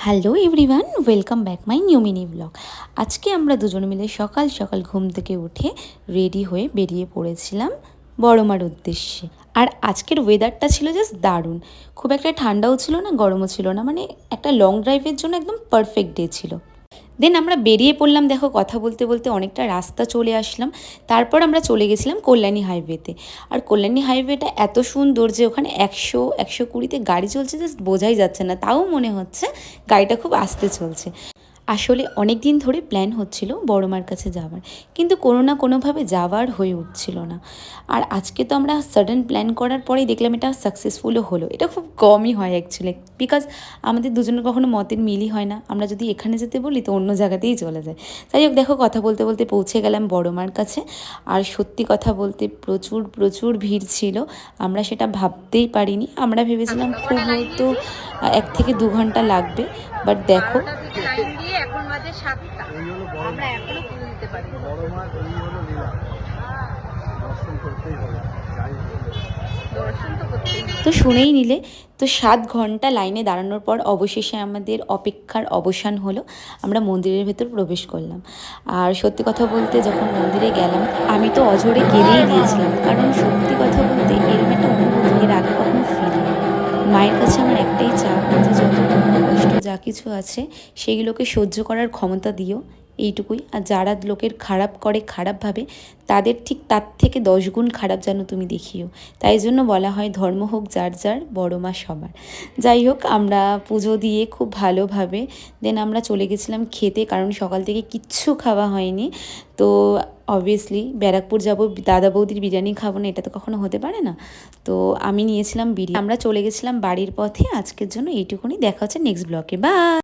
Hello everyone, welcome back my new mini blog. আজকে আমরা দুজন মিলে সকাল সকাল ঘুম থেকে উঠে রেডি হয়ে বেরিয়ে পড়েছিলাম বড়মার উদ্দেশ্যে। আর আজকের ওয়েদারটা ছিল জাস্ট দারুণ, খুব একটা ঠান্ডাও ছিল না গরমও ছিল না, মানে একটা লং ড্রাইভের জন্য একদম পারফেক্ট ডে ছিল। দেন আমরা বেরিয়ে পড়লাম, দেখো কথা বলতে বলতে অনেকটা রাস্তা চলে আসলাম। তারপর আমরা চলে গেছিলাম কল্যাণী হাইওয়েতে। আর কল্যাণী হাইওয়েটা এত সুন্দর যে ওখানে 100-120-তে গাড়ি চলছে, জাস্ট বোঝাই যাচ্ছে না, তাও মনে হচ্ছে গাড়িটা খুব আস্তে চলছে। আসলে অনেক দিন ধরে প্ল্যান হচ্ছিল বড়মার কাছে যাওয়ার, কিন্তু কোনো না কোনোভাবে যাওয়ার হয়ে উঠছিল না। আর আজকে তো আমরা সাডেন প্ল্যান করার পরেই দেখলাম এটা সাকসেসফুলও হলো। এটা খুব কমই হয় অ্যাকচুয়ালি, বিকজ আমাদের দুজনের কখনো মতের মিলই হয় না। আমরা যদি এখানে যেতে বলি তো অন্য জায়গাতেই চলে যায়। যাই হোক, দেখো কথা বলতে বলতে পৌঁছে গেলাম বড়মার কাছে। আর সত্যি কথা বলতে প্রচুর প্রচুর ভিড় ছিল, আমরা সেটা ভাবতেই পারিনি। আমরা ভেবেছিলাম খুব হয়তো 1 থেকে 2 ঘন্টা লাগবে, বাট দেখো তো শুনেই নিলে। তো 7 ঘন্টা লাইনে দাঁড়ানোর পর অবশেষে আমাদের অপেক্ষার অবসান হলো। আমরা মন্দিরের ভেতর প্রবেশ করলাম। আর সত্যি কথা বলতে যখন মন্দিরে গেলাম আমি তো অঝরে কেঁদেই দিয়েছিলাম, কারণ সত্যি কথা বলতে এরকম একটা অনুভূতি এর আগে কখনো ফিল হয়নি। মায়ের কাছে আমার একটাই চাওয়া যে যত দুঃখ কষ্ট যা কিছু আছে সেগুলোকে সহ্য করার ক্ষমতা দিও, এইটুকুই। আর যারা লোকের খারাপ করে, খারাপ ভাবে, তাদের ঠিক তার থেকে 10 গুণ খারাপ যেন তুমি দেখিও। তাই জন্য বলা হয় ধর্ম হোক যার যার, বড় মা সবার। যাই হোক, আমরা পুজো দিয়ে খুব ভালোভাবে দেন আমরা চলে গেছিলাম খেতে, কারণ সকাল থেকে কিচ্ছু খাওয়া হয়নি। তো অবভিয়াসলি ব্যারাকপুর যাব, দাদা বৌদির বিরিয়ানি খাবো না, এটা তো কখনো হতে পারে না। তো আমি নিয়েছিলাম বিরিয়ানি। আমরা চলে গেছিলাম বাড়ির পথে। আজকের জন্য এইটুকুনি, দেখা হচ্ছে নেক্সট ব্লগে, বাই।